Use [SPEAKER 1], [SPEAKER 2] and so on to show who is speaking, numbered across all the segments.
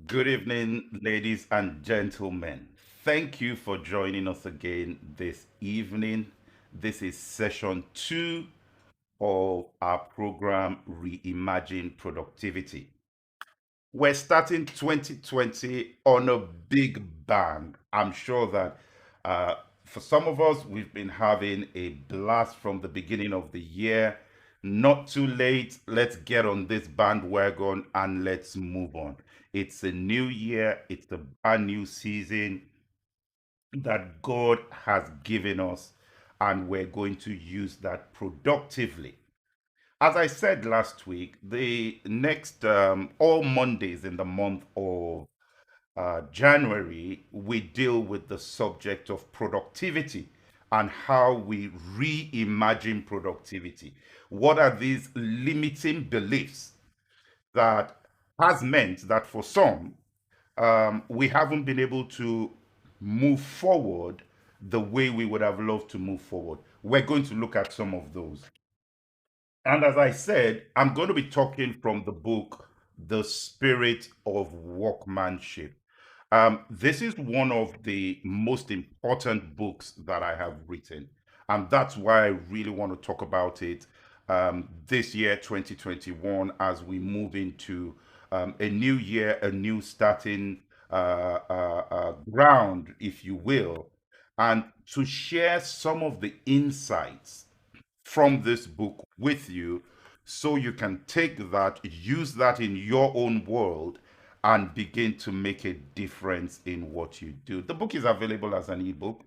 [SPEAKER 1] Good evening, ladies and gentlemen. Thank you for joining us again this evening. This is session two of our program, Reimagine Productivity. We're starting 2020 on a big bang. I'm sure that for some of us, we've been having a blast from the beginning of the year. Not too late. Let's get on this bandwagon and let's move on. It's a new year, it's a brand new season that God has given us, and we're going to use that productively. As I said last week, the next all Mondays in the month of January, we deal with the subject of productivity and how we reimagine productivity. What are these limiting beliefs that has meant that for some, we haven't been able to move forward the way we would have loved to move forward? We're going to look at some of those. And as I said, I'm going to be talking from the book, The Spirit of Workmanship. This is one of the most important books that I have written. And that's why I really want to talk about it this year, 2021, as we move into a new year, a new starting ground, if you will, and to share some of the insights from this book with you so you can take that, use that in your own world, and begin to make a difference in what you do. The book is available as an ebook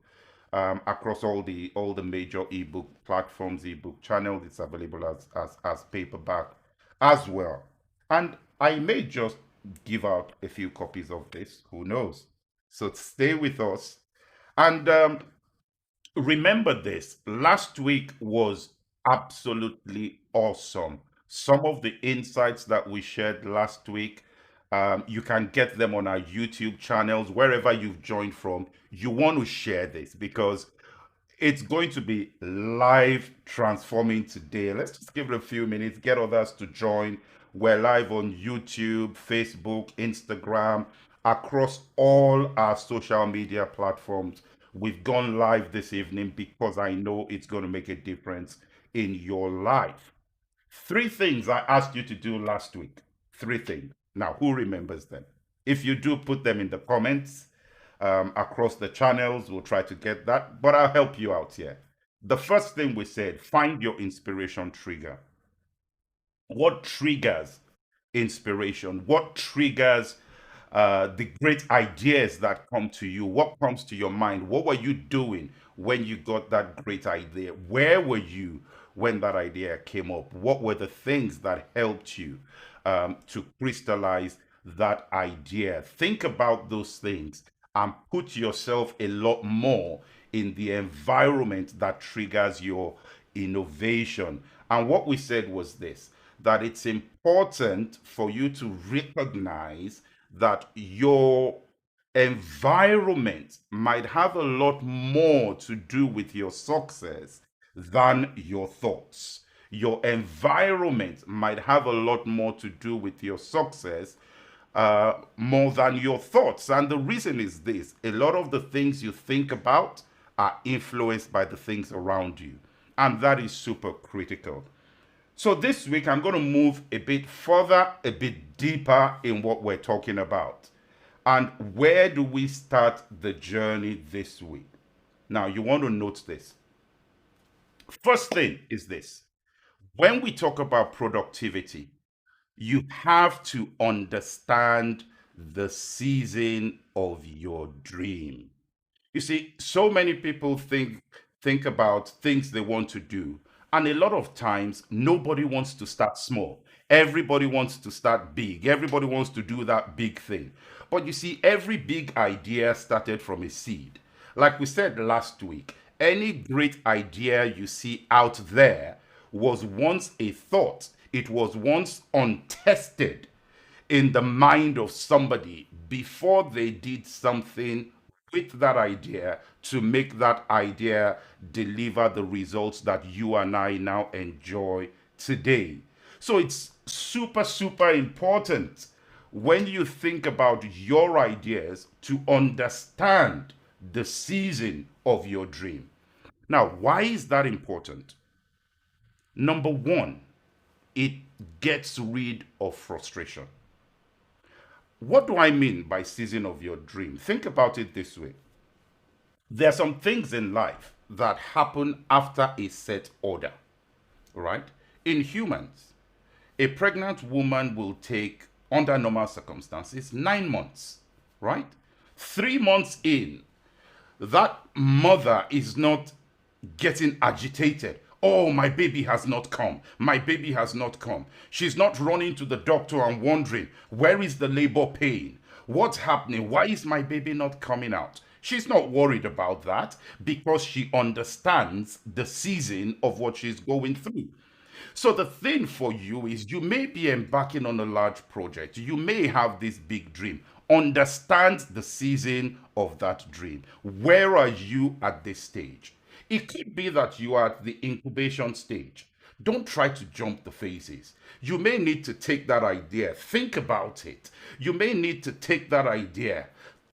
[SPEAKER 1] across all the major ebook platforms, ebook channels. It's available as paperback as well. And I may just give out a few copies of this. Who knows? So stay with us. And remember this, last week was absolutely awesome. Some of the insights that we shared last week, you can get them on our YouTube channels, wherever you've joined from. You want to share this because it's going to be live transforming today. Let's just give it a few minutes, get others to join. We're live on YouTube, Facebook, Instagram, across all our social media platforms. We've gone live this evening because I know it's going to make a difference in your life. Three things I asked you to do last week. Three things. Now, who remembers them? If you do, put them in the comments across the channels. We'll try to get that, but I'll help you out here. The first thing we said, find your inspiration trigger. What triggers inspiration? What triggers the great ideas that come to you? What comes to your mind? What were you doing when you got that great idea? Where were you when that idea came up? What were the things that helped you to crystallize that idea? Think about those things and put yourself a lot more in the environment that triggers your innovation. And what we said was this, that it's important for you to recognize that your environment might have a lot more to do with your success than your thoughts. Your environment might have a lot more to do with your success more than your thoughts. And the reason is this, a lot of the things you think about are influenced by the things around you. And that is super critical. So this week, I'm going to move a bit further, a bit deeper in what we're talking about. And where do we start the journey this week? Now, you want to note this. First thing is this. When we talk about productivity, you have to understand the season of your dream. You see, so many people think about things they want to do, and a lot of times nobody wants to start small. Everybody wants to start big. Everybody wants to do that big thing. But you see, every big idea started from a seed. Like we said last week, any great idea you see out there was once a thought. It was once untested in the mind of somebody before they did something with that idea to make that idea deliver the results that you and I now enjoy today. So it's super, super important when you think about your ideas to understand the season of your dream. Now, why is that important? Number one, it gets rid of frustration. What do I mean by season of your dream? Think about it this way. There are some things in life that happen after a set order, right? In humans, a pregnant woman will take, under normal circumstances, 9 months, right? 3 months in, that mother is not getting agitated. Oh, my baby has not come. My baby has not come. She's not running to the doctor and wondering, where is the labor pain? What's happening? Why is my baby not coming out? She's not worried about that because she understands the season of what she's going through. So the thing for you is you may be embarking on a large project. You may have this big dream. Understand the season of that dream. Where are you at this stage? It could be that you are at the incubation stage. Don't try to jump the phases. You may need to take that idea, think about it. You may need to take that idea,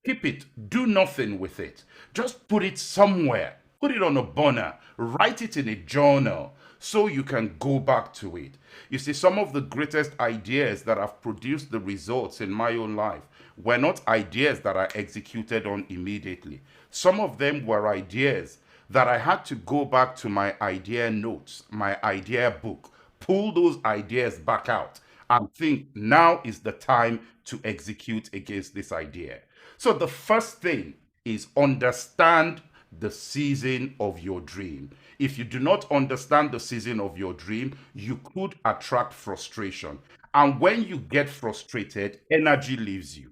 [SPEAKER 1] keep it, do nothing with it. Just put it somewhere, put it on a burner, write it in a journal so you can go back to it. You see, some of the greatest ideas that have produced the results in my own life were not ideas that I executed on immediately. Some of them were ideas that I had to go back to my idea notes, my idea book, pull those ideas back out and think now is the time to execute against this idea. So the first thing is understand the season of your dream. If you do not understand the season of your dream, you could attract frustration. And when you get frustrated, energy leaves you.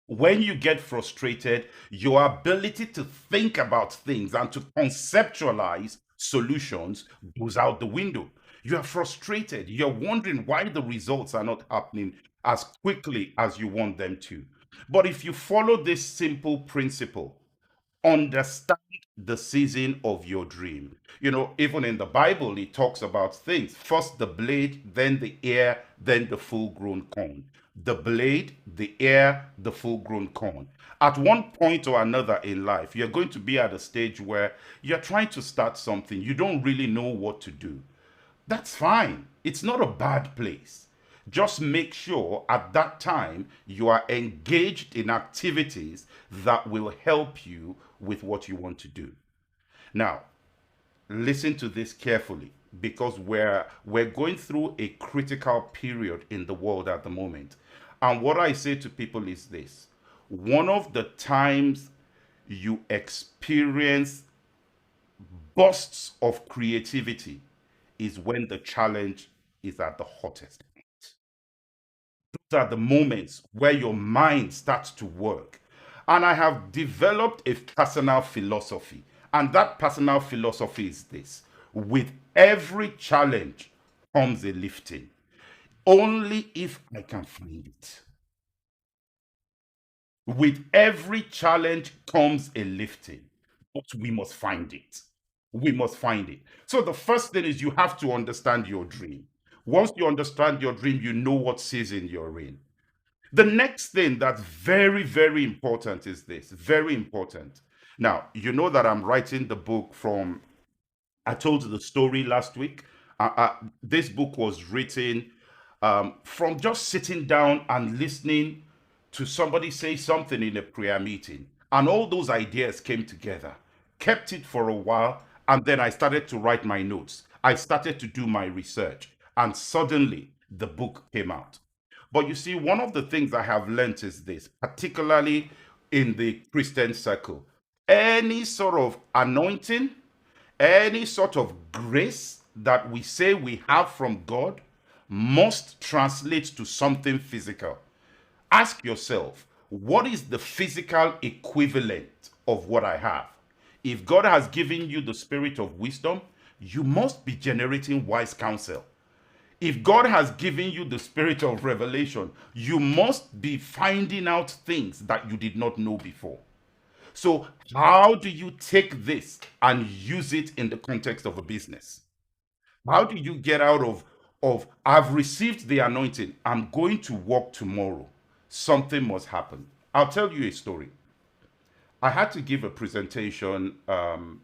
[SPEAKER 1] When you get frustrated, your ability to think about things and to conceptualize solutions goes out the window. You are frustrated. You're wondering why the results are not happening as quickly as you want them to. But if you follow this simple principle, understand the season of your dream. You know, even in the Bible, it talks about things. First the blade, then the ear, then the full grown corn. The blade, the ear, the full grown corn. At one point or another in life, you're going to be at a stage where you're trying to start something. You don't really know what to do. That's fine. It's not a bad place. Just make sure at that time you are engaged in activities that will help you with what you want to do. Now, listen to this carefully because we're going through a critical period in the world at the moment. And what I say to people is this: one of the times you experience bursts of creativity is when the challenge is at the hottest. Those are the moments where your mind starts to work. And I have developed a personal philosophy. And that personal philosophy is this: with every challenge comes a lifting. Only if I can find it. With every challenge comes a lifting, but we must find it. We must find it. So the first thing is you have to understand your dream. Once you understand your dream, you know what season you're in. The next thing that's very, very important is this, very important. Now, you know that I'm writing the book from, I told you the story last week. This book was written from just sitting down and listening to somebody say something in a prayer meeting. And all those ideas came together, kept it for a while, and then I started to write my notes. I started to do my research, and suddenly the book came out. But you see, one of the things I have learned is this, particularly in the Christian circle: any sort of anointing, any sort of grace that we say we have from God must translate to something physical. Ask yourself, what is the physical equivalent of what I have? If God has given you the spirit of wisdom, you must be generating wise counsel. If God has given you the spirit of revelation, you must be finding out things that you did not know before. So, how do you take this and use it in the context of a business? How do you get out of of I've received the anointing, I'm going to work tomorrow. Something must happen. I'll tell you a story. I had to give a presentation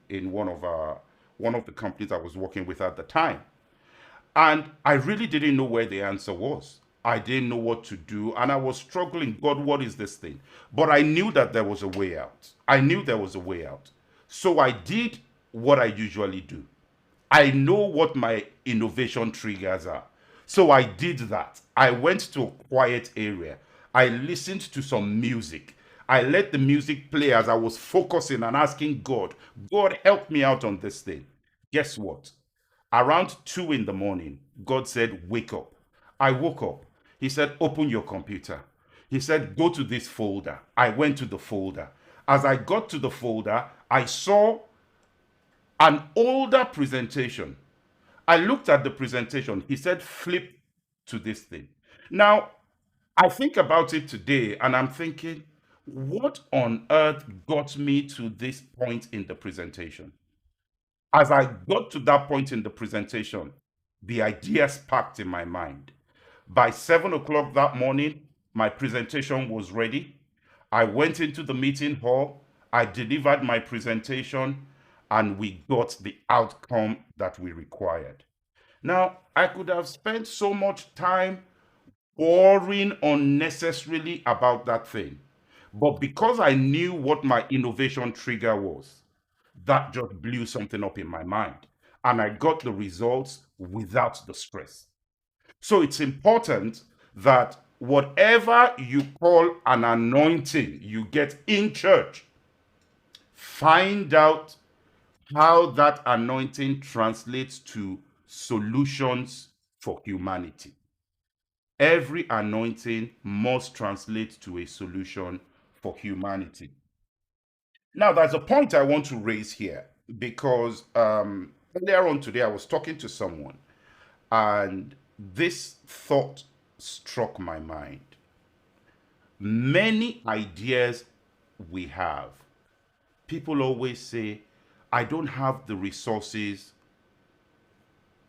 [SPEAKER 1] in one of the companies I was working with at the time, and I really didn't know where the answer was. I didn't know what to do, and I was struggling. God, what is this thing? But I knew that there was a way out. I knew there was a way out. So I did what I usually do. I know what my innovation triggers are. So I did that. I went to a quiet area. I listened to some music. I let the music play as I was focusing and asking God, God, help me out on this thing. Guess what? Around 2 in the morning, God said, wake up. I woke up. He said, open your computer. He said, go to this folder. I went to the folder. As I got to the folder, I saw an older presentation. I looked at the presentation. He said, flip to this thing. Now, I think about it today and I'm thinking, what on earth got me to this point in the presentation? As I got to that point in the presentation, the idea sparked in my mind. By 7 o'clock that morning, my presentation was ready. I went into the meeting hall, I delivered my presentation, and we got the outcome that we required. Now, I could have spent so much time worrying unnecessarily about that thing. But because I knew what my innovation trigger was, that just blew something up in my mind. And I got the results without the stress. So it's important that whatever you call an anointing you get in church, find out how that anointing translates to solutions for humanity. Every anointing must translate to a solution for humanity. Now, there's a point I want to raise here because earlier on today I was talking to someone and this thought struck my mind. Many ideas we have, people always say, I don't have the resources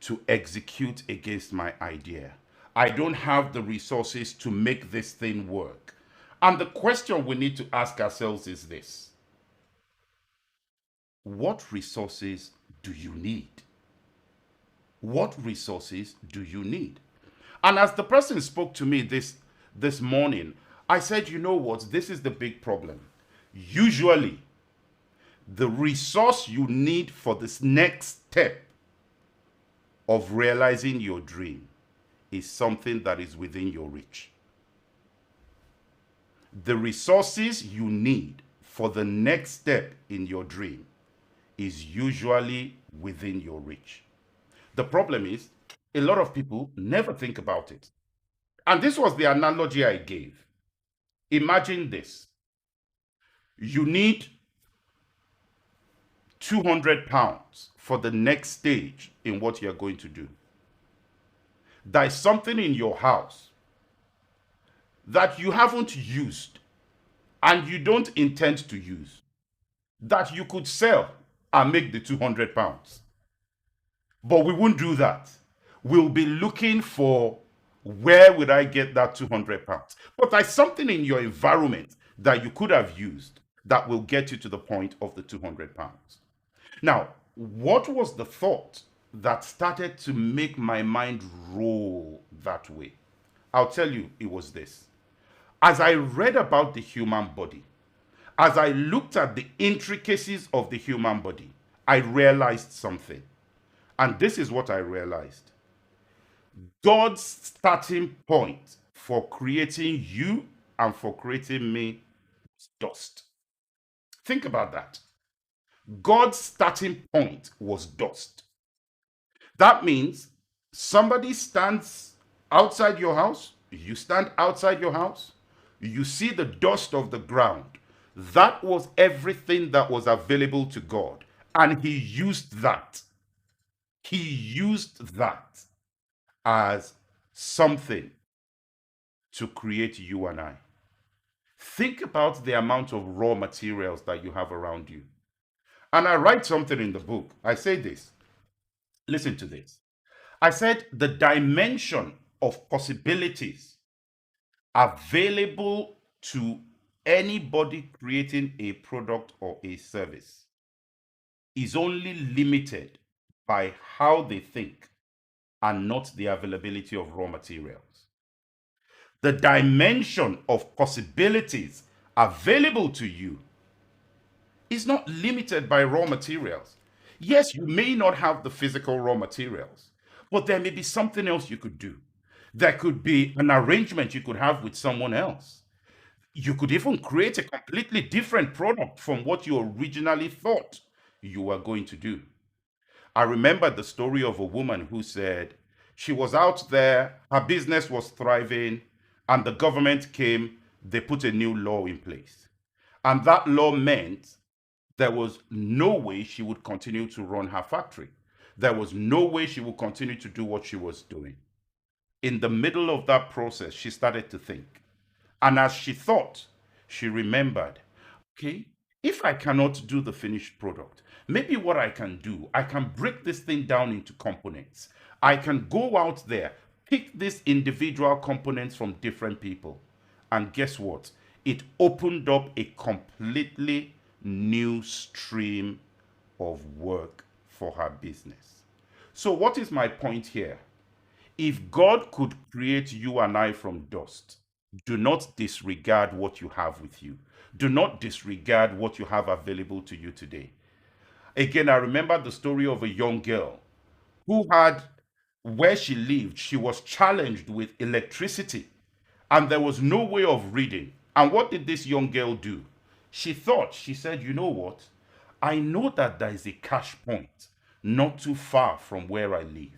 [SPEAKER 1] to execute against my idea. I don't have the resources to make this thing work. And the question we need to ask ourselves is this: what resources do you need? What resources do you need? And as the person spoke to me this morning, I said, you know what? This is the big problem. Usually, the resource you need for this next step of realizing your dream is something that is within your reach. The resources you need for the next step in your dream is usually within your reach. The problem is, a lot of people never think about it. And this was the analogy I gave. Imagine this: you need 200 pounds for the next stage in what you're going to do. There is something in your house that you haven't used and you don't intend to use that you could sell and make the 200 pounds. But we won't do that. We'll be looking for, where would I get that 200 pounds? But there's something in your environment that you could have used that will get you to the point of the 200 pounds. Now, what was the thought that started to make my mind roll that way? I'll tell you, it was this. As I read about the human body, as I looked at the intricacies of the human body, I realized something. And this is what I realized: God's starting point for creating you and for creating me was dust. Think about that. God's starting point was dust. That means somebody stands outside your house, you stand outside your house, you see the dust of the ground. That was everything that was available to God. And He used that. He used that as something to create you and I. Think about the amount of raw materials that you have around you. And I write something in the book. I say this. Listen to this. I said the dimension of possibilities available to anybody creating a product or a service is only limited by how they think and not the availability of raw materials. The dimension of possibilities available to you is not limited by raw materials. Yes, you may not have the physical raw materials, but there may be something else you could do. There could be an arrangement you could have with someone else. You could even create a completely different product from what you originally thought you were going to do. I remember the story of a woman who said she was out there, her business was thriving, and the government came, they put a new law in place. And that law meant there was no way she would continue to run her factory. There was no way she would continue to do what she was doing. In the middle of that process, she started to think. And as she thought, she remembered, okay, if I cannot do the finished product, maybe what I can do, I can break this thing down into components. I can go out there, pick these individual components from different people. And guess what? It opened up a completely new stream of work for her business. So, what is my point here? If God could create you and I from dust, do not disregard what you have with you. Do not disregard what you have available to you today. Again, I remember the story of a young girl who had, where she lived, she was challenged with electricity and there was no way of reading. And what did this young girl do? She thought, she said, you know what? I know that there is a cash point not too far from where I live.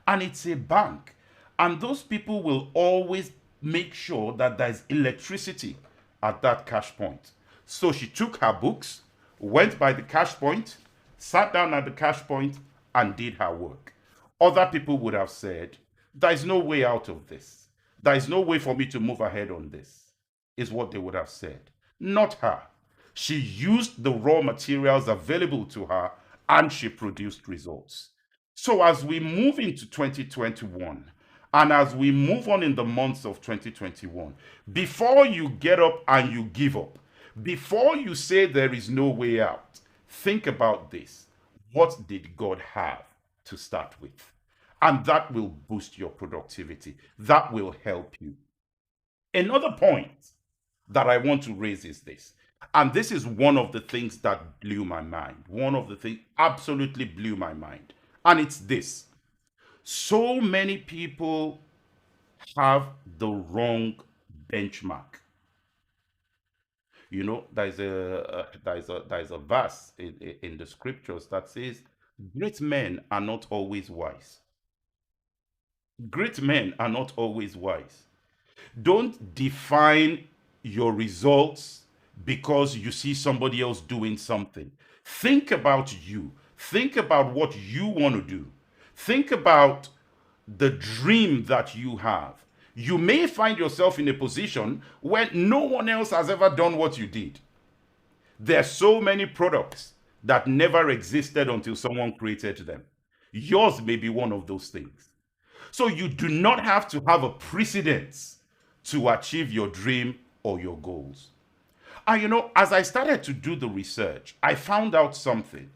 [SPEAKER 1] And it's a bank. And those people will always make sure that there's electricity at that cash point. So she took her books, went by the cash point, sat down at the cash point, and did her work. Other people would have said, there is no way out of this. There is no way for me to move ahead on this, is what they would have said. Not her. She used the raw materials available to her and she produced results. So as we move into 2021, and as we move on in the months of 2021, before you get up and you give up, before you say there is no way out, think about this. What did God have to start with? And that will boost your productivity. That will help you. Another point that I want to raise is this. And this is one of the things that blew my mind. One of the things absolutely blew my mind. And it's this. So many people have the wrong benchmark. You know, there's a verse in the scriptures that says, "Great men are not always wise. Great men are not always wise." Don't define your results because you see somebody else doing something. Think about you. Think about what you want to do. Think about the dream that you have. You may find yourself in a position where no one else has ever done what you did. There are so many products that never existed until someone created them. Yours may be one of those things. So you do not have to have a precedence to achieve your dream or your goals. And you know, as I started to do the research, I found out something.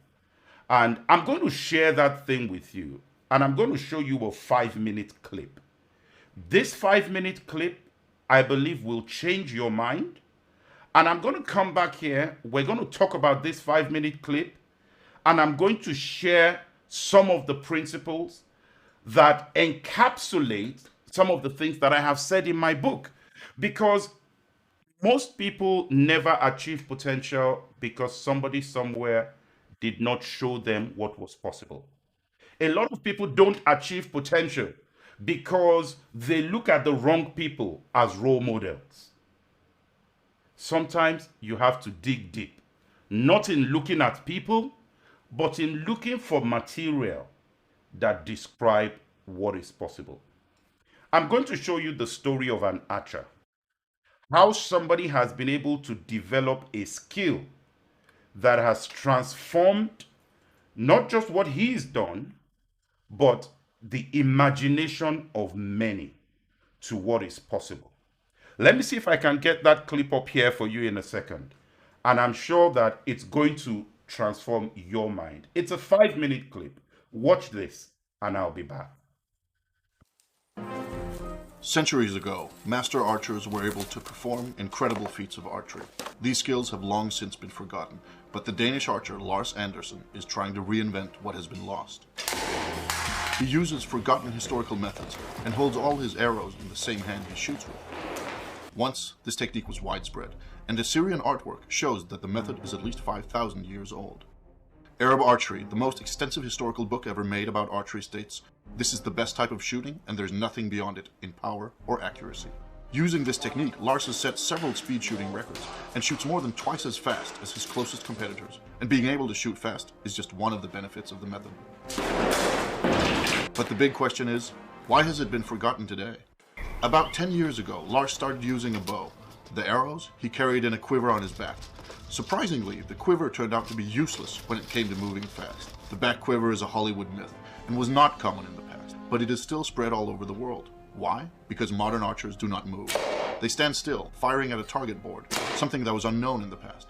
[SPEAKER 1] And I'm going to share that thing with you. And I'm going to show you a 5-minute clip. This 5-minute clip, I believe, will change your mind. And I'm going to come back here. We're going to talk about this 5-minute clip. And I'm going to share some of the principles that encapsulate some of the things that I have said in my book. Because most people never achieve potential because somebody somewhere did not show them what was possible. A lot of people don't achieve potential because they look at the wrong people as role models. Sometimes you have to dig deep, not in looking at people, but in looking for material that describe what is possible. I'm going to show you the story of an archer, how somebody has been able to develop a skill that has transformed not just what he's done, but the imagination of many to what is possible. Let me see if I can get that clip up here for you in a second. And I'm sure that it's going to transform your mind. It's a 5-minute clip. Watch this, and I'll be back.
[SPEAKER 2] Centuries ago, master archers were able to perform incredible feats of archery. These skills have long since been forgotten, but the Danish archer Lars Andersen is trying to reinvent what has been lost. He uses forgotten historical methods and holds all his arrows in the same hand he shoots with. Once, this technique was widespread, and Assyrian artwork shows that the method is at least 5,000 years old. Arab Archery, the most extensive historical book ever made about archery, states, "This is the best type of shooting, and there's nothing beyond it in power or accuracy." Using this technique, Lars has set several speed shooting records and shoots more than twice as fast as his closest competitors. And being able to shoot fast is just one of the benefits of the method. But the big question is, why has it been forgotten today? About 10 years ago, Lars started using a bow. The arrows he carried in a quiver on his back. Surprisingly, the quiver turned out to be useless when it came to moving fast. The back quiver is a Hollywood myth and was not common in the past, but it is still spread all over the world. Why? Because modern archers do not move. They stand still, firing at a target board, something that was unknown in the past.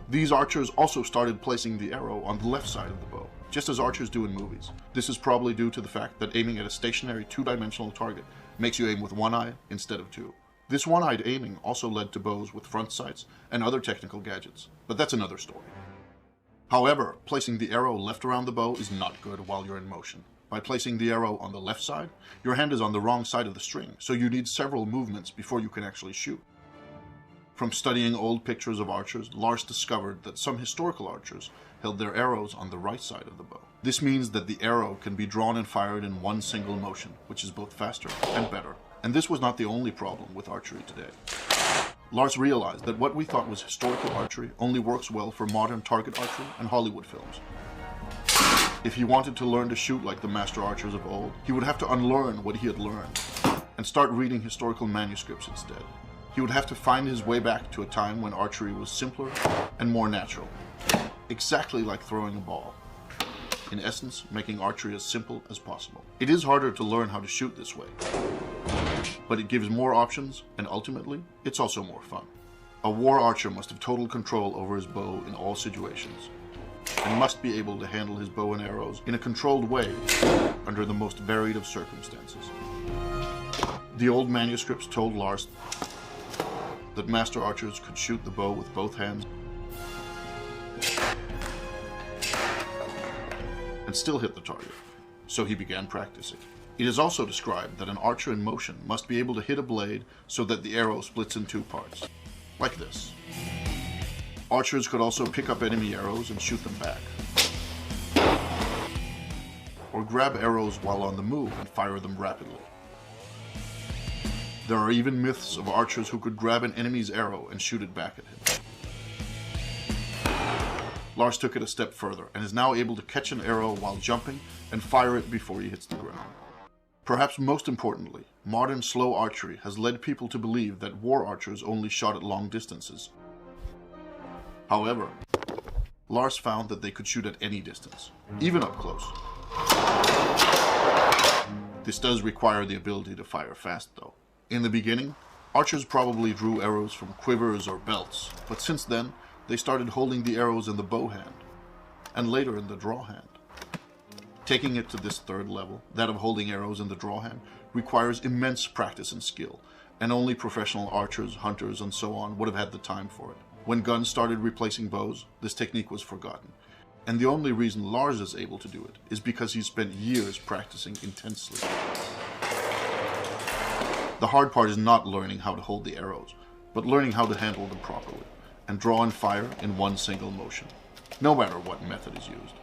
[SPEAKER 2] These archers also started placing the arrow on the left side of the bow, just as archers do in movies. This is probably due to the fact that aiming at a stationary two-dimensional target makes you aim with one eye instead of two. This one-eyed aiming also led to bows with front sights and other technical gadgets, but that's another story. However, placing the arrow left around the bow is not good while you're in motion. By placing the arrow on the left side, your hand is on the wrong side of the string, so you need several movements before you can actually shoot. From studying old pictures of archers, Lars discovered that some historical archers held their arrows on the right side of the bow. This means that the arrow can be drawn and fired in one single motion, which is both faster and better. And this was not the only problem with archery today. Lars realized that what we thought was historical archery only works well for modern target archery and Hollywood films. If he wanted to learn to shoot like the master archers of old, he would have to unlearn what he had learned and start reading historical manuscripts instead. He would have to find his way back to a time when archery was simpler and more natural, exactly like throwing a ball. In essence, making archery as simple as possible. It is harder to learn how to shoot this way, but it gives more options, and ultimately, it's also more fun. A war archer must have total control over his bow in all situations, and must be able to handle his bow and arrows in a controlled way under the most varied of circumstances. The old manuscripts told Lars that master archers could shoot the bow with both hands and still hit the target, so he began practicing. It is also described that an archer in motion must be able to hit a blade so that the arrow splits in two parts, like this. Archers could also pick up enemy arrows and shoot them back, or grab arrows while on the move and fire them rapidly. There are even myths of archers who could grab an enemy's arrow and shoot it back at him. Lars took it a step further and is now able to catch an arrow while jumping and fire it before he hits the ground. Perhaps most importantly, modern slow archery has led people to believe that war archers only shot at long distances. However, Lars found that they could shoot at any distance, even up close. This does require the ability to fire fast, though. In the beginning, archers probably drew arrows from quivers or belts, but since then, they started holding the arrows in the bow hand, and later in the draw hand. Taking it to this third level, that of holding arrows in the draw hand, requires immense practice and skill, and only professional archers, hunters, and so on would have had the time for it. When guns started replacing bows, this technique was forgotten, and the only reason Lars is able to do it is because he spent years practicing intensely. The hard part is not learning how to hold the arrows, but learning how to handle them properly, and draw and fire in one single motion, no matter what method is used.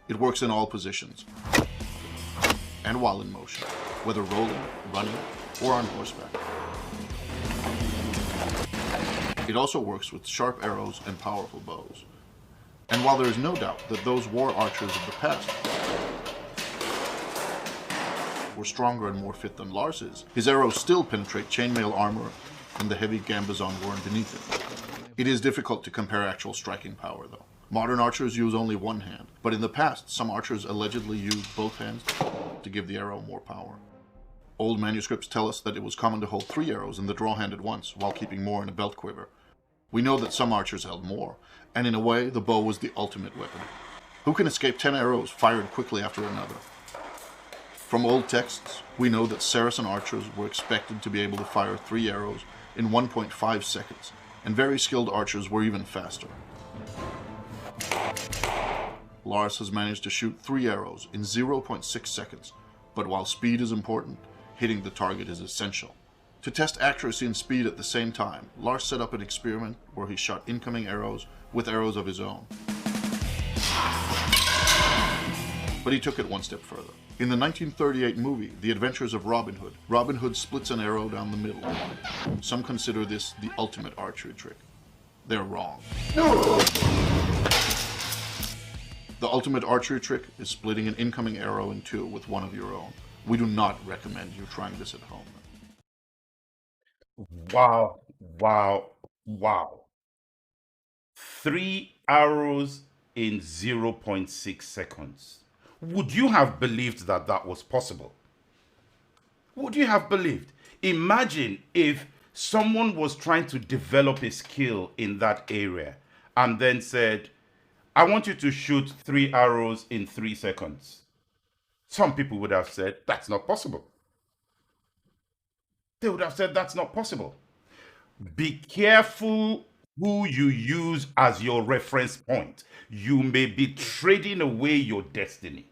[SPEAKER 2] It works in all positions, and while in motion, whether rolling, running, or on horseback. It also works with sharp arrows and powerful bows. And while there is no doubt that those war archers of the past were stronger and more fit than Lars is, his arrows still penetrate chainmail armor and the heavy gambazon worn beneath it. It is difficult to compare actual striking power, though. Modern archers use only one hand, but in the past, some archers allegedly used both hands to give the arrow more power. Old manuscripts tell us that it was common to hold 3 arrows in the draw hand at once, while keeping more in a belt quiver. We know that some archers held more, and in a way, the bow was the ultimate weapon. Who can escape 10 arrows fired quickly after another? From old texts, we know that Saracen archers were expected to be able to fire 3 arrows in 1.5 seconds, and very skilled archers were even faster. Lars has managed to shoot 3 arrows in 0.6 seconds, but while speed is important, hitting the target is essential. To test accuracy and speed at the same time, Lars set up an experiment where he shot incoming arrows with arrows of his own. But he took it one step further. In the 1938 movie, The Adventures of Robin Hood, Robin Hood splits an arrow down the middle. Some consider this the ultimate archery trick. They're wrong. The ultimate archery trick is splitting an incoming arrow in 2 with one of your own. We do not recommend you trying this at home.
[SPEAKER 1] Wow, wow, wow. 3 arrows in 0.6 seconds. Would you have believed that that was possible? Would you have believed? Imagine if someone was trying to develop a skill in that area and then said, I want you to shoot 3 arrows in 3 seconds. Some people would have said, that's not possible. They would have said, that's not possible. Be careful who you use as your reference point. You may be trading away your destiny.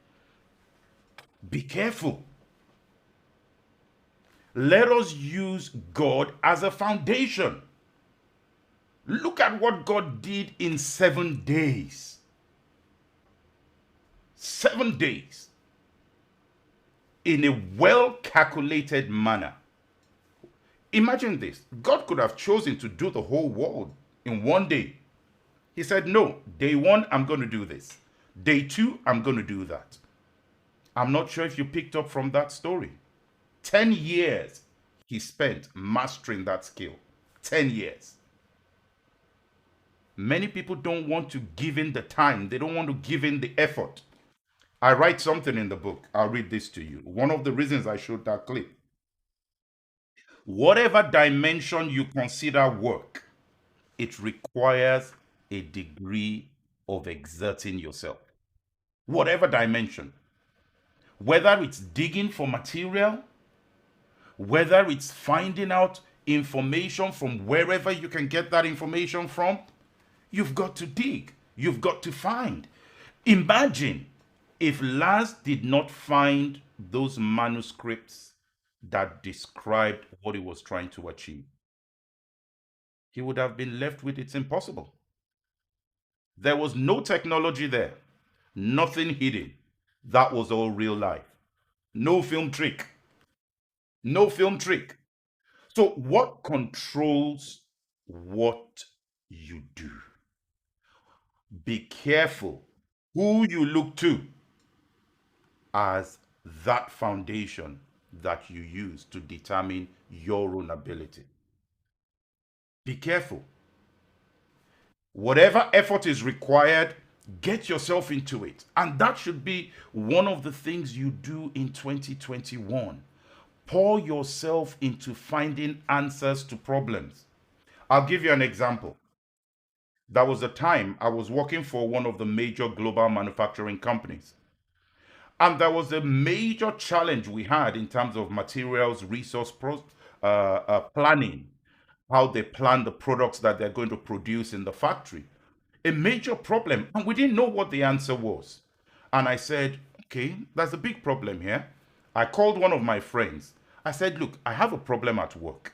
[SPEAKER 1] Be careful. Let us use God as a foundation. Look at what God did in 7 days. 7 days. In a well-calculated manner. Imagine this. God could have chosen to do the whole world in 1 day. He said, no, day 1, I'm going to do this. Day 2, I'm going to do that. I'm not sure if you picked up from that story. 10 years he spent mastering that skill. 10 years. Many people don't want to give in the time. They don't want to give in the effort. I write something in the book. I'll read this to you. One of the reasons I showed that clip. Whatever dimension you consider work, it requires a degree of exerting yourself. Whatever dimension. Whether it's digging for material, whether it's finding out information from wherever you can get that information from, you've got to dig. You've got to find. Imagine if Lars did not find those manuscripts that described what he was trying to achieve. He would have been left with it's impossible. There was no technology there, nothing hidden. That was all real life. No film trick. No film trick. So, what controls what you do? Be careful who you look to as that foundation that you use to determine your own ability. Be careful. Whatever effort is required, get yourself into it. And that should be one of the things you do in 2021. Pour yourself into finding answers to problems. I'll give you an example. There was a time I was working for one of the major global manufacturing companies. And there was a major challenge we had in terms of materials, resource planning, how they plan the products that they're going to produce in the factory. A major problem. And we didn't know what the answer was. And I said, okay, there's a big problem here. I called one of my friends. I said, look, I have a problem at work.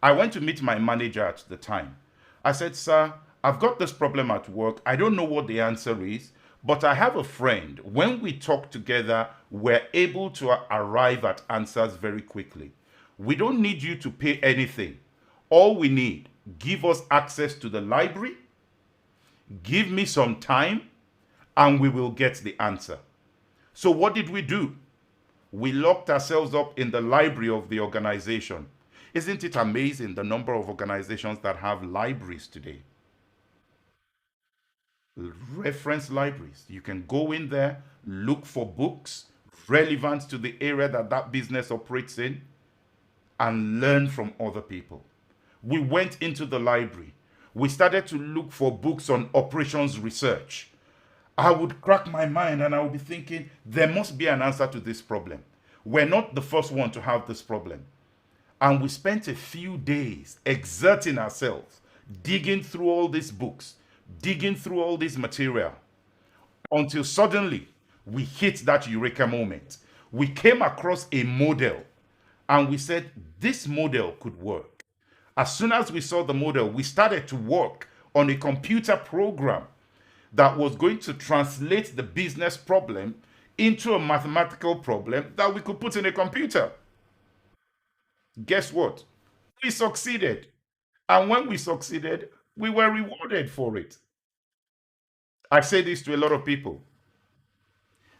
[SPEAKER 1] I went to meet my manager at the time. I said, sir, I've got this problem at work. I don't know what the answer is, but I have a friend. When we talk together, we're able to arrive at answers very quickly. We don't need you to pay anything. All we need, give us access to the library, give me some time, and we will get the answer. So what did we do? We locked ourselves up in the library of the organization. Isn't it amazing the number of organizations that have libraries today? Reference libraries. You can go in there, look for books relevant to the area that that business operates in, and learn from other people. We went into the library. We started to look for books on operations research. I would crack my mind and I would be thinking, there must be an answer to this problem. We're not the first one to have this problem. And we spent a few days exerting ourselves, digging through all these books, digging through all this material, until suddenly we hit that eureka moment. We came across a model and we said, this model could work. As soon as we saw the model, we started to work on a computer program that was going to translate the business problem into a mathematical problem that we could put in a computer. Guess what? We succeeded. And when we succeeded, we were rewarded for it. I say this to a lot of people.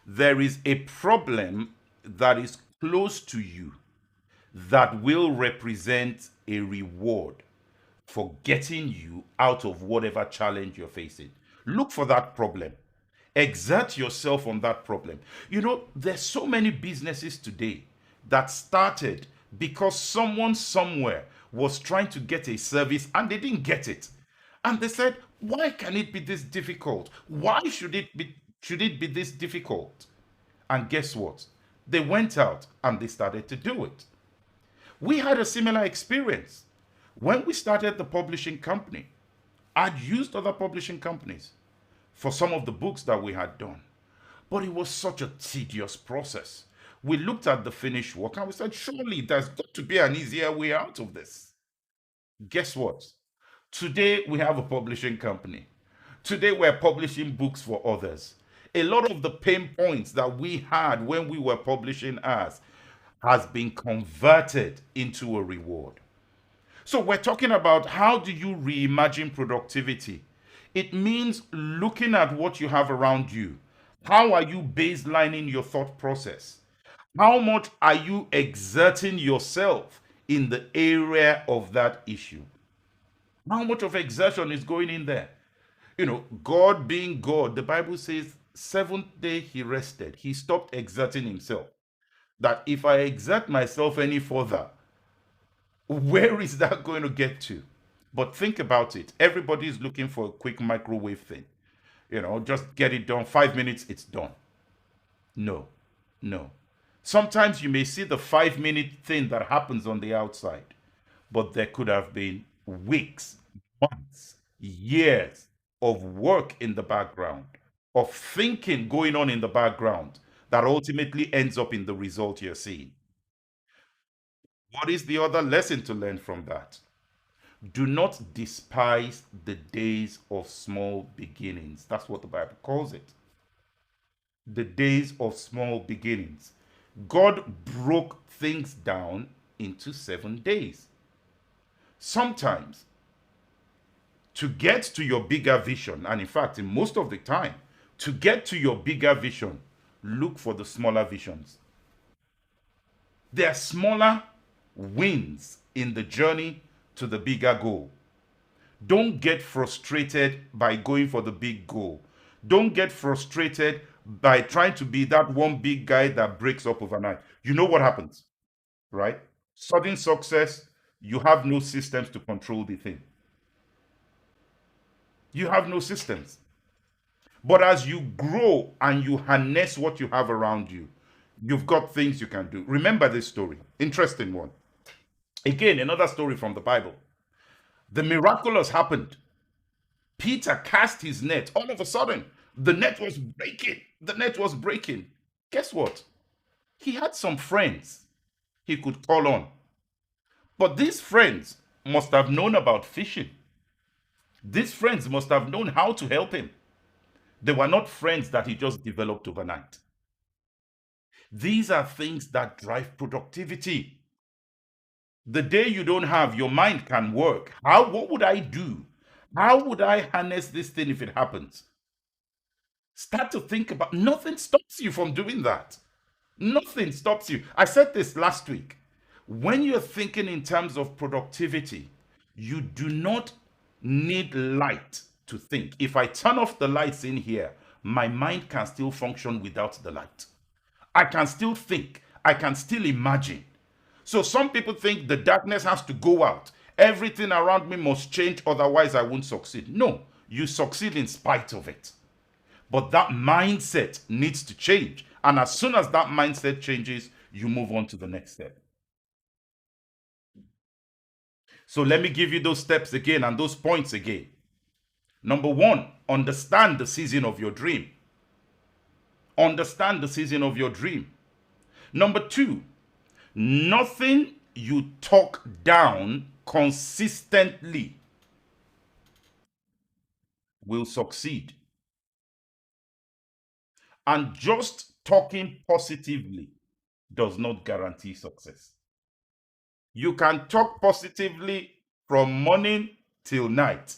[SPEAKER 1] There is a problem that is close to you that will represent a reward for getting you out of whatever challenge you're facing. Look for that problem. Exert yourself on that problem. You know, there's so many businesses today that started because someone somewhere was trying to get a service and they didn't get it. And they said, why can it be this difficult? Why should it be this difficult? And guess what? They went out and they started to do it. We had a similar experience. When we started the publishing company, I'd used other publishing companies for some of the books that we had done. But it was such a tedious process. We looked at the finished work and we said, surely there's got to be an easier way out of this. Guess what? Today we have a publishing company. Today we're publishing books for others. A lot of the pain points that we had when we were publishing ours has been converted into a reward. So we're talking about how do you reimagine productivity? It means looking at what you have around you. How are you baselining your thought process? How much are you exerting yourself in the area of that issue? How much of exertion is going in there? You know, God being God, the Bible says, seventh day he rested. He stopped exerting himself. That if I exert myself any further, where is that going to get to? But think about it. Everybody is looking for a quick microwave thing. You know, just get it done. 5 minutes, it's done. No, no. Sometimes you may see the 5 minute thing that happens on the outside, but there could have been weeks, months, years of work in the background, of thinking going on in the background that ultimately ends up in the result you're seeing. What is the other lesson to learn from that? Do not despise the days of small beginnings. That's what the Bible calls it. The days of small beginnings. God broke things down into 7 days. Sometimes, to get to your bigger vision, and in fact, in most of the time, to get to your bigger vision, look for the smaller visions. There are smaller wins in the journey to the bigger goal. Don't get frustrated by going for the big goal. Don't get frustrated by trying to be that one big guy that breaks up overnight. You know what happens, right? Sudden success, you have no systems to control the thing. You have no systems. But as you grow and you harness what you have around you, you've got things you can do. Remember this story. Interesting one. Again, another story from the Bible. The miraculous happened. Peter cast his net. All of a sudden, the net was breaking. The net was breaking. Guess what? He had some friends he could call on. But these friends must have known about fishing. These friends must have known how to help him. They were not friends that he just developed overnight. These are things that drive productivity. The day you don't have, your mind can work. What would I do? How would I harness this thing if it happens? Start to think about, nothing stops you from doing that. Nothing stops you. I said this last week. When you're thinking in terms of productivity, you do not need light to think. If I turn off the lights in here, my mind can still function without the light. I can still think. I can still imagine. So some people think the darkness has to go out. Everything around me must change, otherwise I won't succeed. No, you succeed in spite of it. But that mindset needs to change. And as soon as that mindset changes, you move on to the next step. So let me give you those steps again and those points again. Number one, understand the season of your dream. Understand the season of your dream. Number two, nothing you talk down consistently will succeed. And just talking positively does not guarantee success. You can talk positively from morning till night.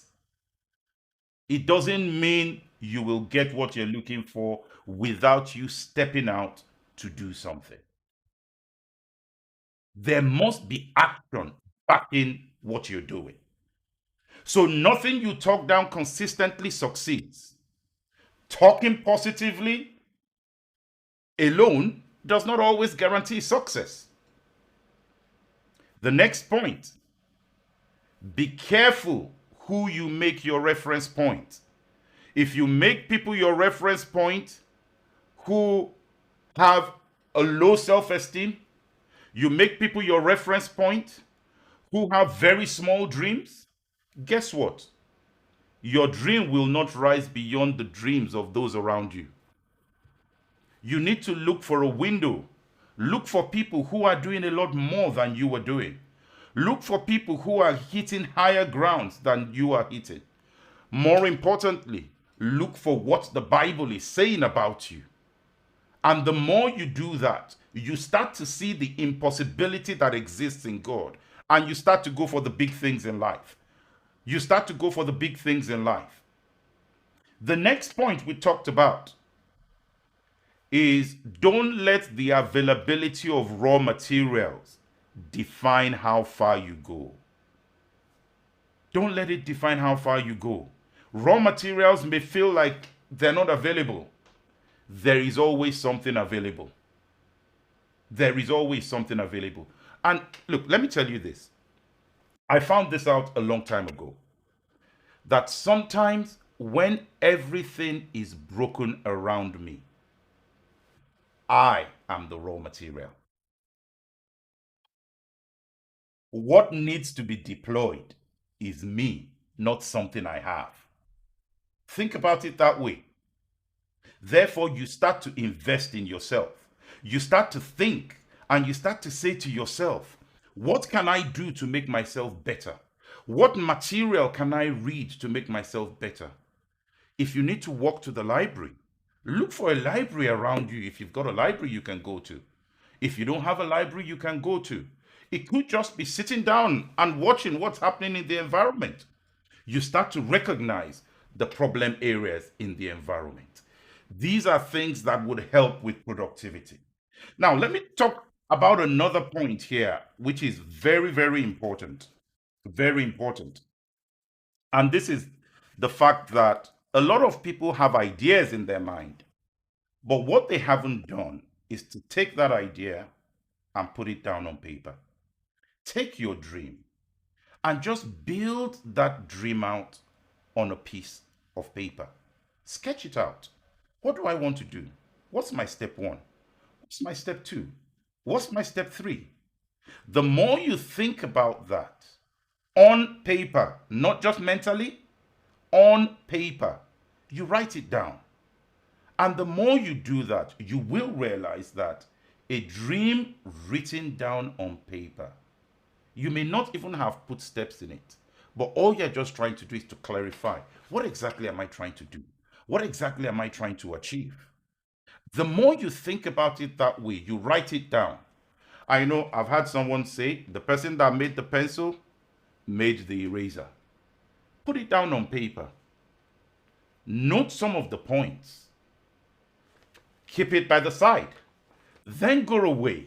[SPEAKER 1] It doesn't mean you will get what you're looking for without you stepping out to do something. There must be action backing what you're doing. So nothing you talk down consistently succeeds. Talking positively alone does not always guarantee success. The next point, be careful who you make your reference point. If you make people your reference point who have a low self-esteem, you make people your reference point who have very small dreams, guess what? Your dream will not rise beyond the dreams of those around you. You need to look for a window. Look for people who are doing a lot more than you are doing. Look for people who are hitting higher grounds than you are hitting. More importantly, look for what the Bible is saying about you. And the more you do that, you start to see the impossibility that exists in God. And you start to go for the big things in life. You start to go for the big things in life. The next point we talked about is don't let the availability of raw materials define how far you go. Don't let it define how far you go. Raw materials may feel like they're not available. There is always something available. There is always something available. And look, let me tell you this. I found this out a long time ago. That sometimes when everything is broken around me, I am the raw material. What needs to be deployed is me, not something I have. Think about it that way. Therefore, you start to invest in yourself. You start to think and you start to say to yourself, what can I do to make myself better? What material can I read to make myself better? If you need to walk to the library, look for a library around you. If you've got a library you can go to. If you don't have a library you can go to. It could just be sitting down and watching what's happening in the environment. You start to recognize the problem areas in the environment. These are things that would help with productivity. Now, let me talk about another point here, which is very, very important. Very important. And this is the fact that a lot of people have ideas in their mind, but what they haven't done is to take that idea and put it down on paper. Take your dream and just build that dream out on a piece of paper. Sketch it out. What do I want to do? What's my step one? What's my step two? What's my step three? The more you think about that on paper, not just mentally, on paper, you write it down. And the more you do that, you will realize that a dream written down on paper, you may not even have put steps in it, but all you're just trying to do is to clarify, what exactly am I trying to do? What exactly am I trying to achieve? The more you think about it that way, you write it down. I know I've had someone say, the person that made the pencil made the eraser. Put it down on paper. Note some of the points. Keep it by the side. Then go away.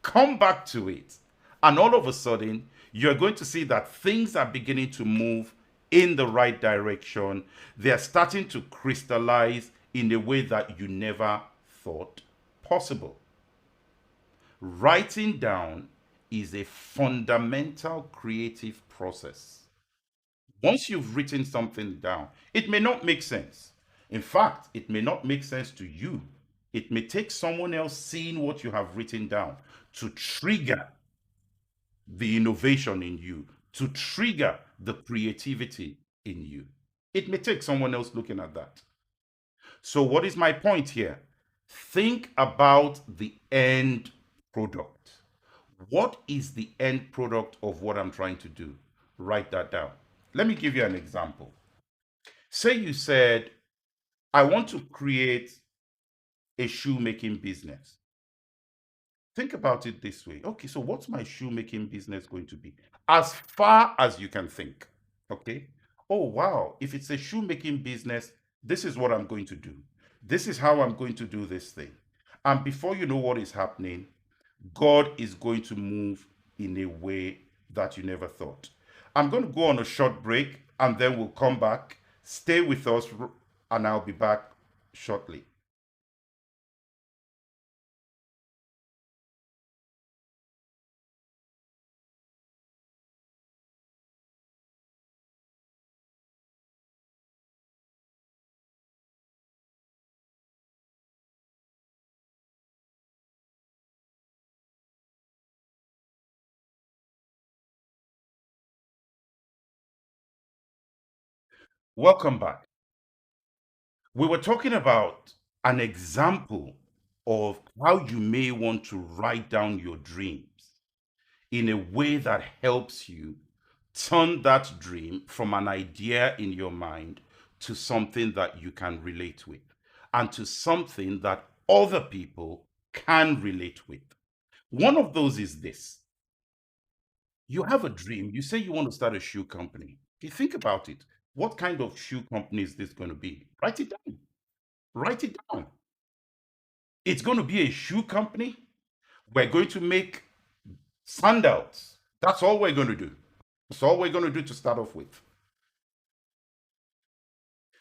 [SPEAKER 1] Come back to it. And all of a sudden, you're going to see that things are beginning to move in the right direction. They are starting to crystallize in a way that you never thought possible. Writing down is a fundamental creative process. Once you've written something down, it may not make sense. In fact, it may not make sense to you. It may take someone else seeing what you have written down to trigger the innovation in you, to trigger the creativity in you. It may take someone else looking at that. So, what is my point here? Think about the end product. What is the end product of what I'm trying to do? Write that down. Let me give you an example. Say you said, I want to create a shoemaking business. Think about it this way. Okay, so what's my shoemaking business going to be? As far as you can think. Okay. Oh, wow. If it's a shoemaking business, this is what I'm going to do. This is how I'm going to do this thing. And before you know what is happening, God is going to move in a way that you never thought. I'm going to go on a short break and then we'll come back. Stay with us, and I'll be back shortly. Welcome back. We were talking about an example of how you may want to write down your dreams in a way that helps you turn that dream from an idea in your mind to something that you can relate with and to something that other people can relate with. One of those is this: you have a dream, you say you want to start a shoe company. You think about it. What kind of shoe company is this going to be? Write it down. Write it down. It's going to be a shoe company. We're going to make sandals. That's all we're going to do. That's all we're going to do to start off with.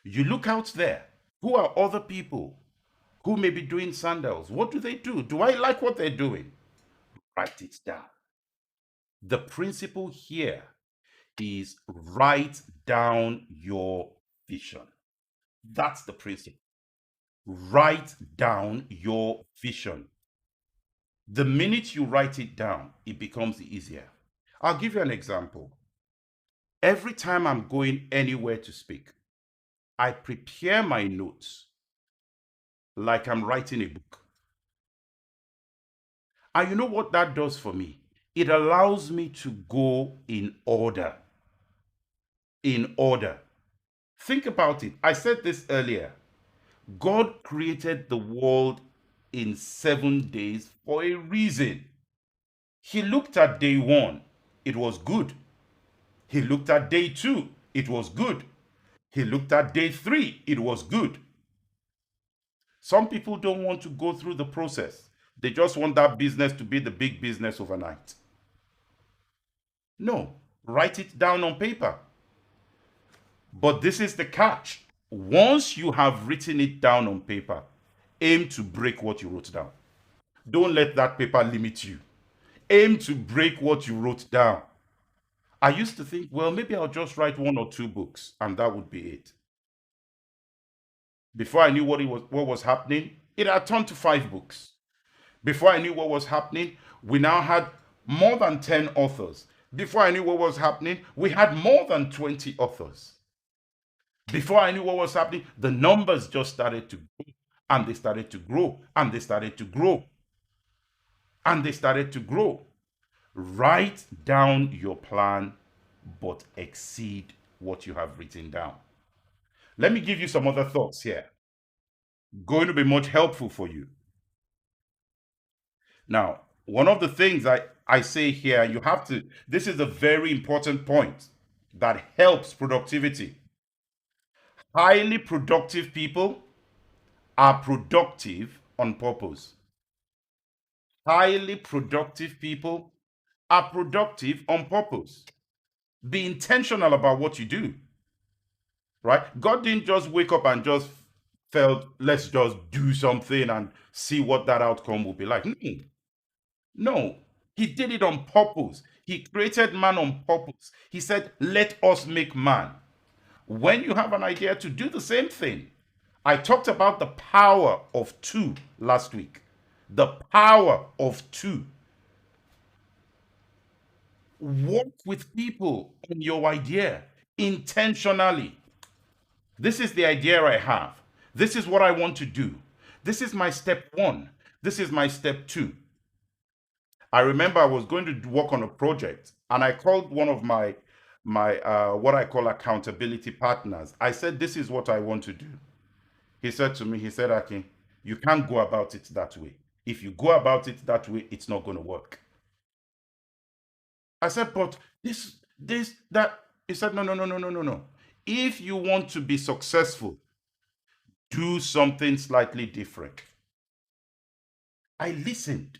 [SPEAKER 1] You look out there. Who are other people who may be doing sandals? What do they do? Do I like what they're doing? Write it down. The principle here is write down your vision. That's the principle. Write down your vision. The minute you write it down, it becomes easier. I'll give you an example. Every time I'm going anywhere to speak, I prepare my notes like I'm writing a book. And you know what that does for me? It allows me to go in order. In order. Think about it. I said this earlier. God created the world in 7 days for a reason. He looked at day one, it was good. He looked at day two, it was good. He looked at day three, it was good. Some people don't want to go through the process. They just want that business to be the big business overnight. No, write it down on paper. But this is the catch. Once you have written it down on paper, aim to break what you wrote down. Don't let that paper limit you. Aim to break what you wrote down. I used to think, well, maybe I'll just write 1 or 2 books and that would be it. Before I knew what was happening, it had turned to 5 books. Before I knew what was happening, we now had more than 10 authors. Before I knew what was happening, we had more than 20 authors. Before I knew what was happening, the numbers just started to grow, and they started to grow, and they started to grow, and they started to grow. Write down your plan, but exceed what you have written down. Let me give you some other thoughts here. Going to be much helpful for you. Now, one of the things I say here, you have to, this is a very important point that helps productivity. Highly productive people are productive on purpose. Highly productive people are productive on purpose. Be intentional about what you do. right? God didn't just wake up and just felt, let's just do something and see what that outcome will be like. No, no. He did it on purpose. He created man on purpose. He said, let us make man. When you have an idea to do the same thing, I talked about the power of two last week. The power of two. Work with people on your idea intentionally. This is the idea I have. This is what I want to do. This is my step one. This is my step two. I remember I was going to work on a project and I called one of my what I call accountability partners. I said, this is what I want to do. He said to me, he said, Akin, you can't go about it that way. If you go about it that way, it's not going to work. I said, but that. He said, no, no, no, no, no, no, no. If you want to be successful, do something slightly different. I listened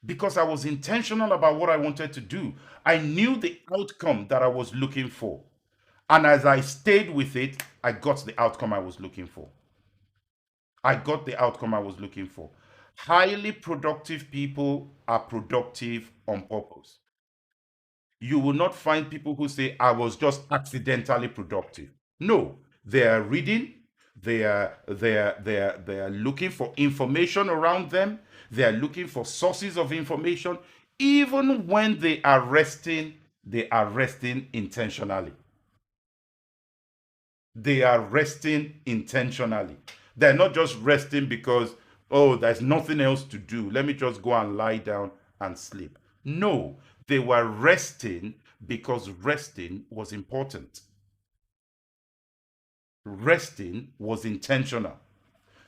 [SPEAKER 1] because I was intentional about what I wanted to do. I knew the outcome that I was looking for. And as I stayed with it, I got the outcome I was looking for. I got the outcome I was looking for. Highly productive people are productive on purpose. You will not find people who say, I was just accidentally productive. No, they are reading, they are looking for information around them, they are looking for sources of information. Even when they are resting intentionally. They are resting intentionally. They're not just resting because, oh, there's nothing else to do. Let me just go and lie down and sleep. No, they were resting because resting was important. Resting was intentional.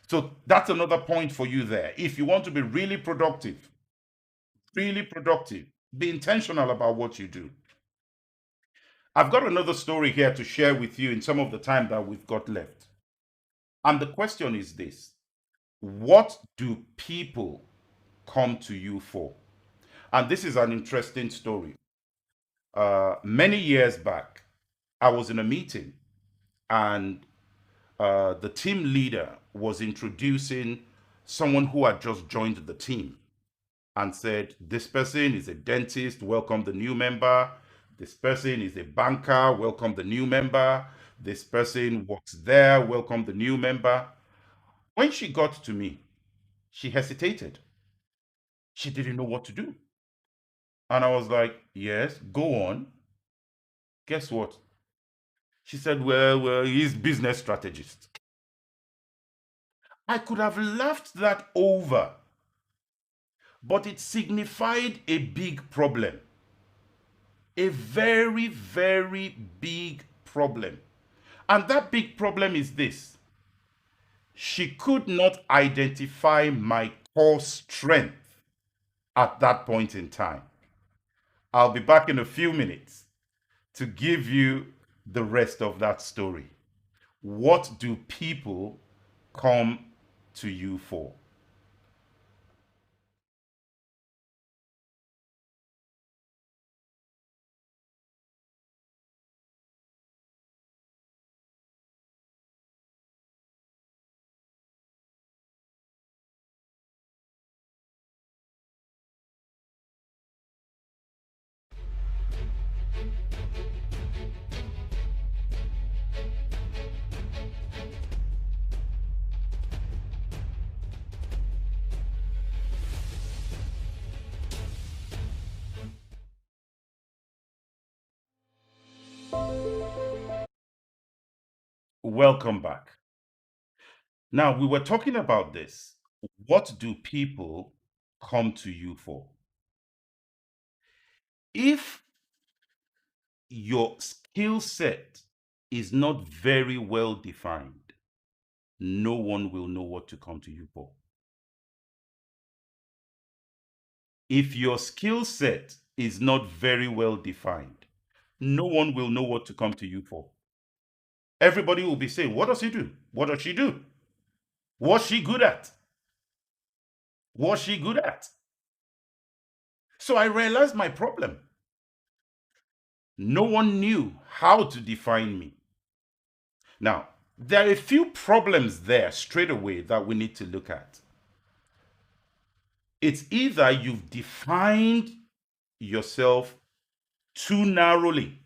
[SPEAKER 1] So that's another point for you there. If you want to be really productive, be intentional about what you do. I've got another story here to share with you in some of the time that we've got left. And the question is this: what do people come to you for? And this is an interesting story. Many years back, I was in a meeting and the team leader was introducing someone who had just joined the team and said, this person is a dentist, welcome the new member. This person is a banker, welcome the new member. This person works there, welcome the new member. When she got to me, she hesitated. She didn't know what to do. And I was like, yes, go on. Guess what? She said, well, he's business strategist. I could have laughed that over, but it signified a big problem. A very, very big problem. And that big problem is this: she could not identify my core strength at that point in time. I'll be back in a few minutes to give you the rest of that story. What do people come to you for? Welcome back. Now, we were talking about this. What do people come to you for? If your skill set is not very well defined, no one will know what to come to you for. If your skill set is not very well defined, no one will know what to come to you for. Everybody will be saying, what does he do? What does she do? What's she good at? What's she good at? So I realized my problem. No one knew how to define me. Now, there are a few problems there straight away that we need to look at. It's either you've defined yourself too narrowly,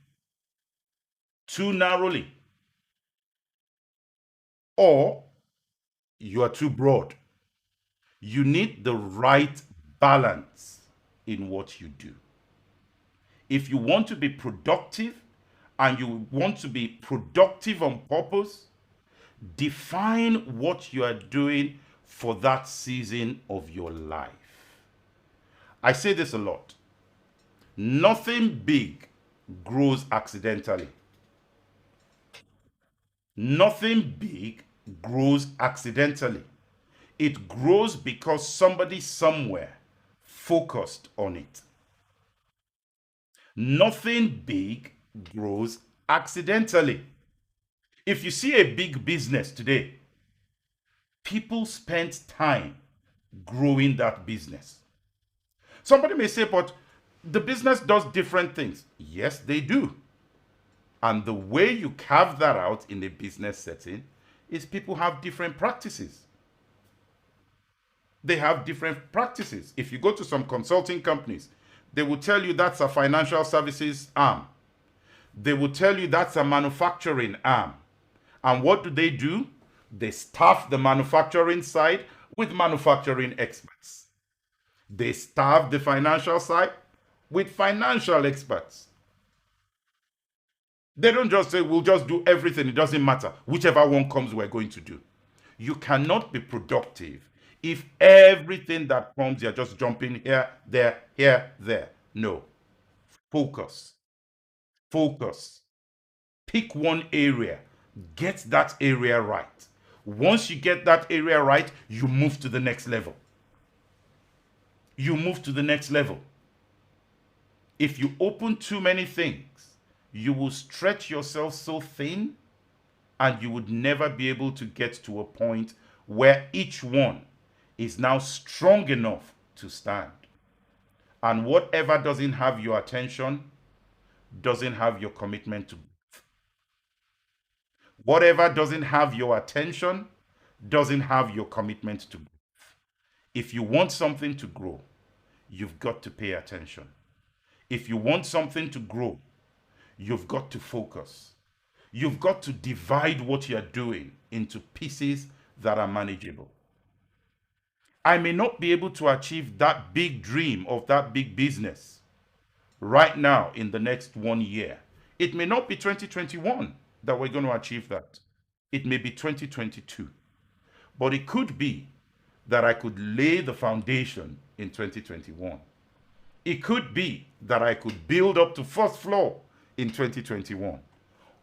[SPEAKER 1] too narrowly, or you are too broad. You need the right balance in what you do. If you want to be productive and you want to be productive on purpose, define what you are doing for that season of your life. I say this a lot. Nothing big grows accidentally. Nothing big grows accidentally. It grows because somebody somewhere focused on it. Nothing big grows accidentally. If you see a big business today, people spent time growing that business. Somebody may say, but the business does different things. Yes, they do. And the way you carve that out in a business setting is people have different practices. They have different practices. If you go to some consulting companies, they will tell you that's a financial services arm. They will tell you that's a manufacturing arm. And what do? They staff the manufacturing side with manufacturing experts. They staff the financial side with financial experts. They don't just say, we'll just do everything, it doesn't matter. Whichever one comes, we're going to do. You cannot be productive if everything that comes, you're just jumping here, there. No. Focus. Focus. Pick one area. Get that area right. Once you get that area right, you move to the next level. You move to the next level. If you open too many things, you will stretch yourself so thin and you would never be able to get to a point where each one is now strong enough to stand. And whatever doesn't have your attention doesn't have your commitment to growth. Whatever doesn't have your attention doesn't have your commitment to growth. If you want something to grow, you've got to pay attention. If you want something to grow, you've got to focus. You've got to divide what you're doing into pieces that are manageable. I may not be able to achieve that big dream of that big business right now in the next 1 year. It may not be 2021 that we're going to achieve that. It may be 2022. But it could be that I could lay the foundation in 2021. It could be that I could build up to first floor in 2021.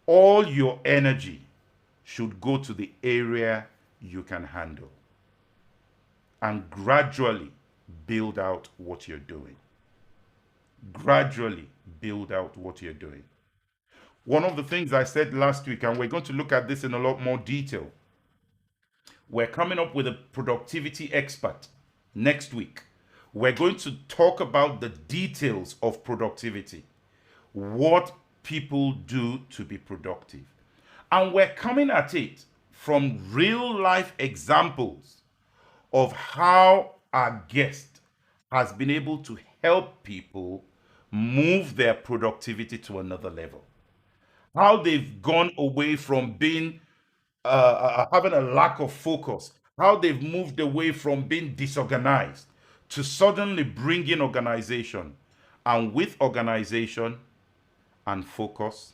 [SPEAKER 1] All your energy should go to the area you can handle and gradually build out what you're doing. Gradually build out what you're doing. One of the things I said last week, and we're going to look at this in a lot more detail, we're coming up with a productivity expert next week. We're going to talk about the details of productivity, what people do to be productive. And we're coming at it from real life examples of how our guest has been able to help people move their productivity to another level. How they've gone away from being having a lack of focus, how they've moved away from being disorganized to suddenly bring in organization. And with organization and focus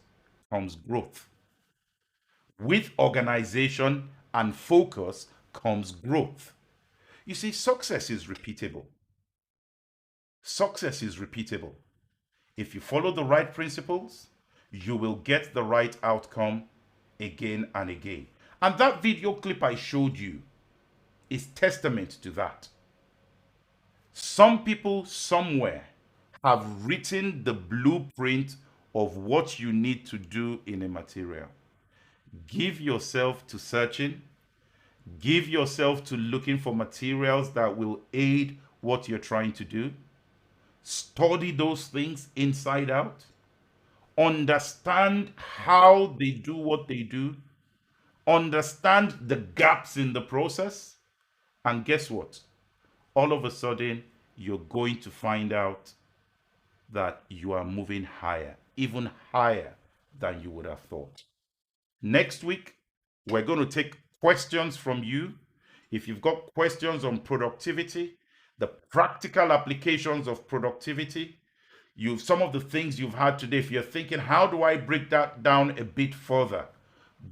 [SPEAKER 1] comes growth. With organization and focus comes growth. You see, success is repeatable. Success is repeatable. If you follow the right principles, you will get the right outcome again and again. And that video clip I showed you is testament to that. Some people somewhere have written the blueprint of what you need to do in a material. Give yourself to searching. Give yourself to looking for materials that will aid what you're trying to do. Study those things inside out. Understand how they do what they do understand the gaps in the process, and guess what? All of a sudden, you're going to find out that you are moving higher, even higher than you would have thought. Next week, we're going to take questions from you. If you've got questions on productivity, the practical applications of productivity, you've some of the things you've had today, if you're thinking, how do I break that down a bit further?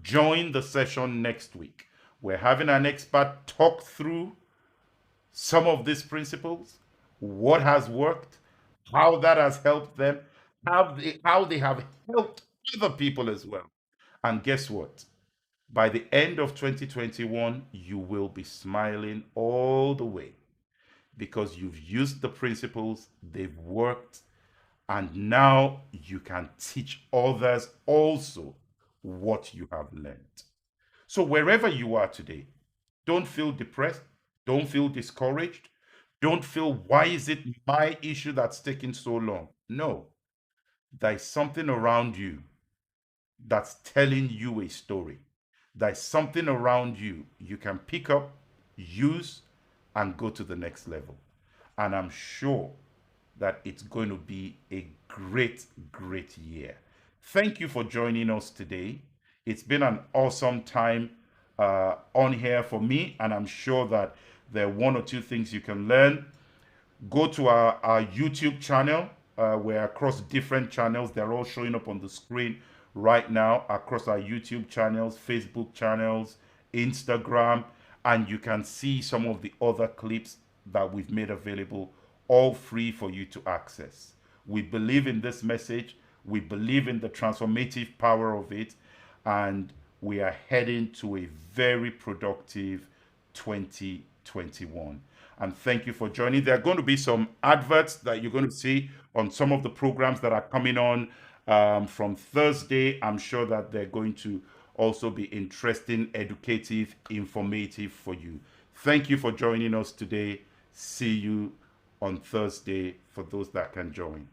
[SPEAKER 1] Join the session next week. We're having an expert talk through some of these principles, what has worked, how that has helped them, how they have helped other people as well. And guess what? By the end of 2021, you will be smiling all the way because you've used the principles, they've worked, and now you can teach others also what you have learned. So, wherever you are today, don't feel depressed, don't feel discouraged, don't feel, why is it my issue that's taking so long? No, there's something around you that's telling you a story. There's something around you you can pick up, use, and go to the next level. And I'm sure that it's going to be a great, great year. Thank you for joining us today. It's been an awesome time on here for me, and I'm sure that there are one or two things you can learn. Go to our YouTube channel. We're across different channels. They're all showing up on the screen right now across our YouTube channels, Facebook channels, Instagram, and you can see some of the other clips that we've made available, all free for you to access. We believe in this message. We believe in the transformative power of it, and we are heading to a very productive 2021. And thank you for joining. There are going to be some adverts that you're going to see on some of the programs that are coming on from Thursday. I'm sure that they're going to also be interesting, educative, informative for you. Thank you for joining us today. See you on Thursday for those that can join.